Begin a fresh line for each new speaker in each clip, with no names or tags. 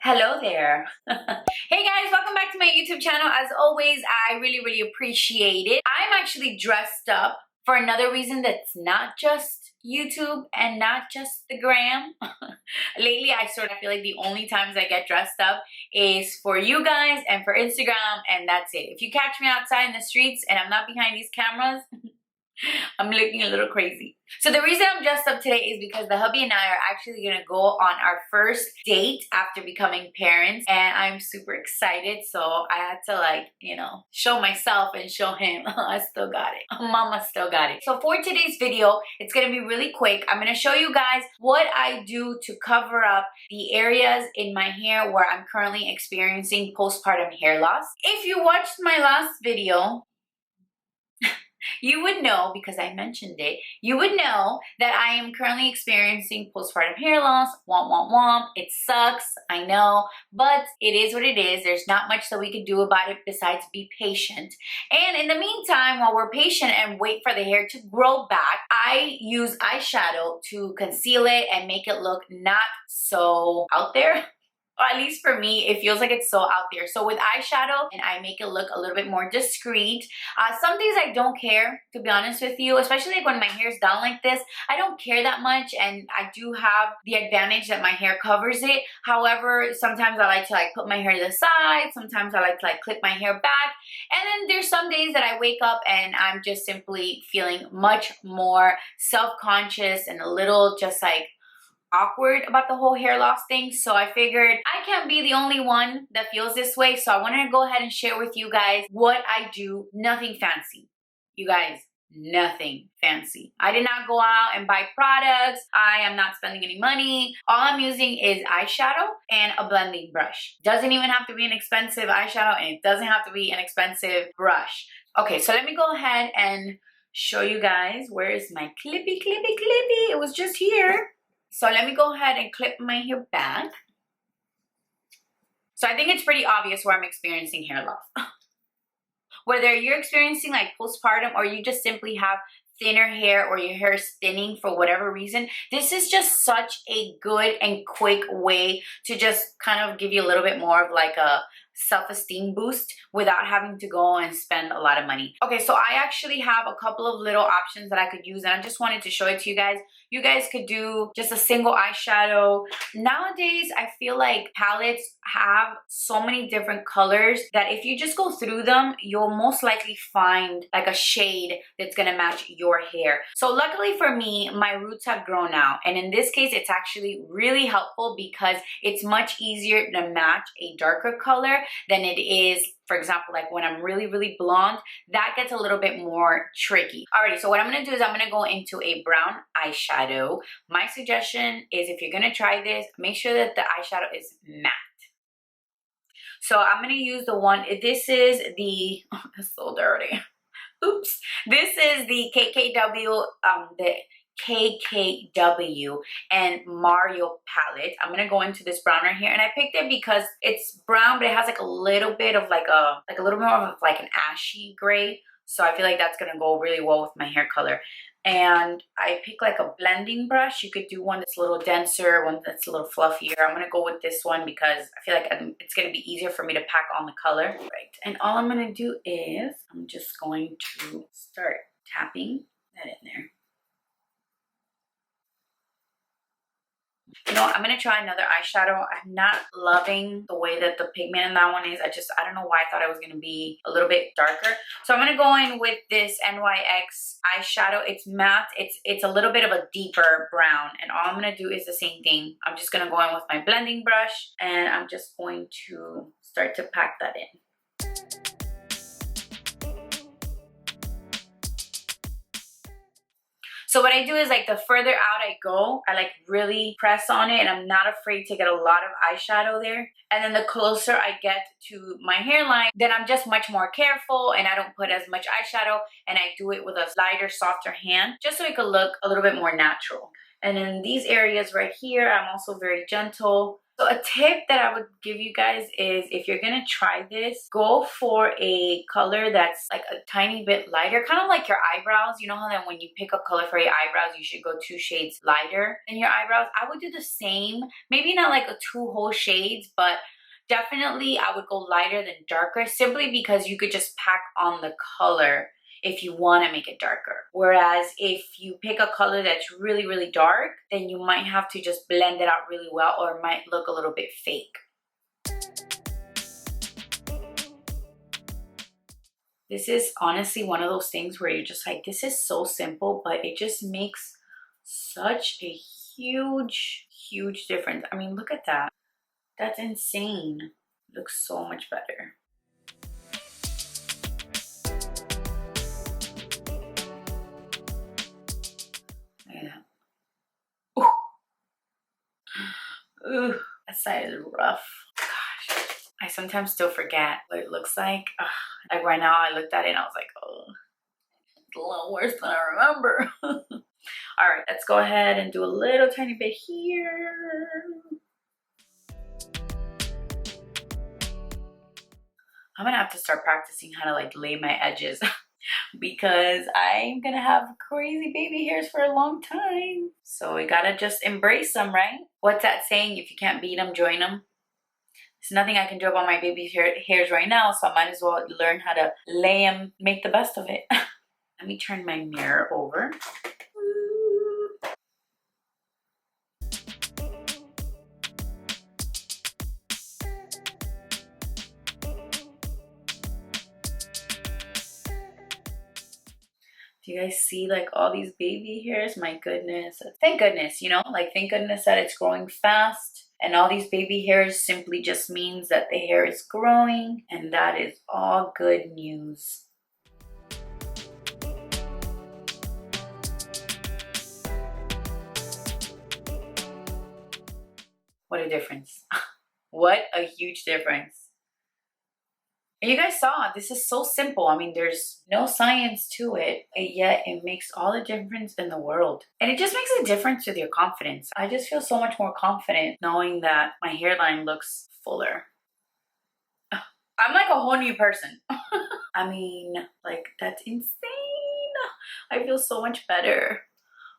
Hello there. Hey guys, welcome back to my YouTube channel. As always, I really appreciate it. I'm actually dressed up for another reason that's not just YouTube and not just the gram. Lately, I sort of feel like the only times I get dressed up is for you guys and for Instagram, and that's it. If you catch me outside in the streets and I'm not behind these cameras, I'm looking a little crazy. So the reason I'm dressed up today is because the hubby and I are actually gonna go on our first date after becoming parents, and I'm super excited. So I had to show myself and show him I still got it. Mama still got it. So for today's video, it's gonna be really quick. I'm gonna show you guys what I do to cover up the areas in my hair where I'm currently experiencing postpartum hair loss. If you watched my last video, you would know, because I mentioned it, you would know that I am currently experiencing postpartum hair loss. Womp womp womp. It sucks, I know, but it is what it is. There's not much that we can do about it besides be patient. And in the meantime, while we're patient and wait for the hair to grow back, I use eyeshadow to conceal it and make it look not so out there. Or at least for me, it feels like it's so out there. So with eyeshadow, and I make it look a little bit more discreet. Some days I don't care, to be honest with you, especially like when my hair's down like this. I don't care that much, and I do have the advantage that my hair covers it. However, sometimes I like to put my hair to the side. Sometimes I like to clip my hair back. And then there's some days that I wake up and I'm just simply feeling much more self-conscious and a little just awkward about the whole hair loss thing. So I figured I can't be the only one that feels this way. So I wanted to go ahead and share with you guys what I do. Nothing fancy. You guys, nothing fancy. I did not go out and buy products. I am not spending any money. All I'm using is eyeshadow and a blending brush. Doesn't even have to be an expensive eyeshadow, and it doesn't have to be an expensive brush. Okay, so let me go ahead and show you guys. Where is my clippy? It was just here. So let me go ahead and clip my hair back. So I think it's pretty obvious where I'm experiencing hair loss. Whether you're experiencing postpartum or you just simply have thinner hair or your hair is thinning for whatever reason, this is just such a good and quick way to just kind of give you a little bit more of a self-esteem boost without having to go and spend a lot of money. Okay, so I actually have a couple of little options that I could use, and I just wanted to show it to you guys. You guys could do just a single eyeshadow. Nowadays, I feel like palettes have so many different colors that if you just go through them, you'll most likely find a shade that's gonna match your hair. So luckily for me, my roots have grown out. And in this case, it's actually really helpful because it's much easier to match a darker color than it is, for example, when I'm really blonde. That gets a little bit more tricky. Alrighty, so what I'm gonna do is I'm gonna go into a brown eyeshadow. My suggestion is, if you're gonna try this, make sure that the eyeshadow is matte. So I'm gonna use the one, this is the, oh, that's so dirty. Oops. This is the KKW and Mario palette. I'm gonna go into this brown right here, and I picked it because it's brown, but it has a little bit of a little more of an ashy gray. So I feel like that's gonna go really well with my hair color. And I picked a blending brush. You could do one that's a little denser, one that's a little fluffier. I'm gonna go with this one because I feel like it's gonna be easier for me to pack on the color. Right, and all I'm gonna do is I'm just going to start tapping that in there. You know what, I'm gonna try another eyeshadow. I'm not loving the way that the pigment in that one is. I don't know why I thought it was gonna be a little bit darker. So I'm gonna go in with this NYX eyeshadow. It's matte, it's a little bit of a deeper brown, and all I'm gonna do is the same thing. I'm just gonna go in with my blending brush, and I'm just going to start to pack that in. So what I do is the further out I go, I really press on it, and I'm not afraid to get a lot of eyeshadow there. And then the closer I get to my hairline, then I'm just much more careful, and I don't put as much eyeshadow, and I do it with a lighter, softer hand, just so it could look a little bit more natural. And in these areas right here, I'm also very gentle. So a tip that I would give you guys is, if you're gonna try this, go for a color that's like a tiny bit lighter, kind of like your eyebrows. You know how that when you pick a color for your eyebrows, you should go 2 shades lighter in your eyebrows? I would do the same, maybe not like a 2 whole shades, but definitely I would go lighter than darker, simply because you could just pack on the color if you want to make it darker. Whereas if you pick a color that's really, really dark, then you might have to just blend it out really well, or it might look a little bit fake. This is honestly one of those things where you're just like, this is so simple, but it just makes such a huge, huge difference. I mean, look at that. That's insane. Looks so much better. Yeah. Ooh, that side is rough. Gosh, I sometimes still forget what it looks like. Like right now, I looked at it and I was like, oh, it's a little worse than I remember. All right, let's go ahead and do a little tiny bit here. I'm gonna have to start practicing how to like lay my edges because I'm gonna have crazy baby hairs for a long time. So we gotta just embrace them, right? What's that saying? If you can't beat them, join them. There's nothing I can do about my baby hairs right now, so I might as well learn how to lay them, make the best of it. Let me turn my mirror over. Do you guys see like all these baby hairs? My goodness. Thank goodness, you know, like thank goodness that it's growing fast. And all these baby hairs simply just means that the hair is growing, and that is all good news. What a difference. What a huge difference. And you guys saw, this is so simple. I mean, there's no science to it, yet it makes all the difference in the world. And it just makes a difference with your confidence. I just feel so much more confident knowing that my hairline looks fuller. I'm like a whole new person. I mean, like, that's insane. I feel so much better.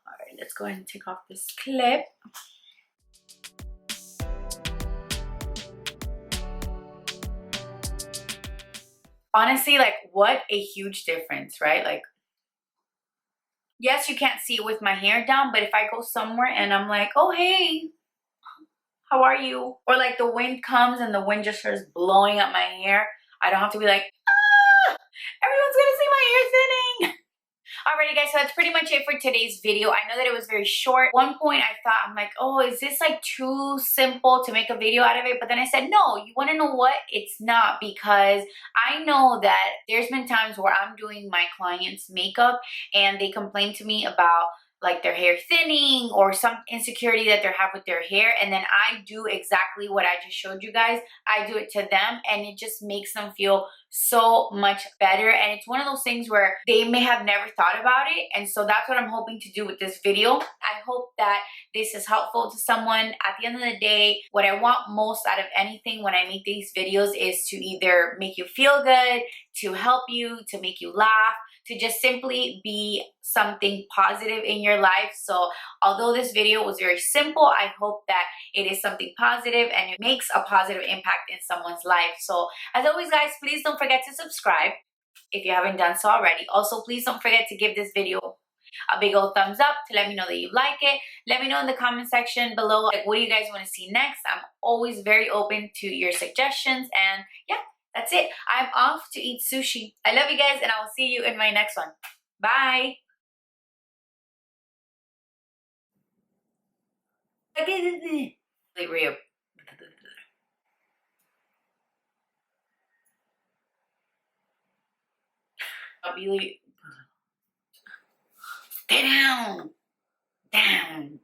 All right, let's go ahead and take off this clip. Honestly, like, what a huge difference, right? Like, yes, you can't see it with my hair down, but if I go somewhere and I'm like, oh, hey, how are you? Or like the wind comes and the wind just starts blowing up my hair, I don't have to be like, ah, everyone's gonna see my hair thinning. Alrighty guys, so that's pretty much it for today's video. I know that it was very short. One point I thought, I'm like, oh, is this like too simple to make a video out of it? But then I said, no, you wanna know what? It's not, because I know that there's been times where I'm doing my clients' makeup and they complain to me about like their hair thinning or some insecurity that they have with their hair, and then I do exactly what I just showed you guys. I do it to them, and it just makes them feel so much better. And it's one of those things where they may have never thought about it, and so that's what I'm hoping to do with this video. I hope that this is helpful to someone. At the end of the day, what I want most out of anything when I make these videos is to either make you feel good, to help you, to make you laugh, to just simply be something positive in your life. So although this video was very simple, I hope that it is something positive and it makes a positive impact in someone's life. So as always guys, please don't forget to subscribe if you haven't done so already. Also, please don't forget to give this video a big old thumbs up to let me know that you like it. Let me know in the comment section below, like, what do you guys want to see next? I'm always very open to your suggestions, and yeah, that's it. I'm off to eat sushi. I love you guys, and I will see you in my next one. Bye. Like real. I'll be like, stay down. Down.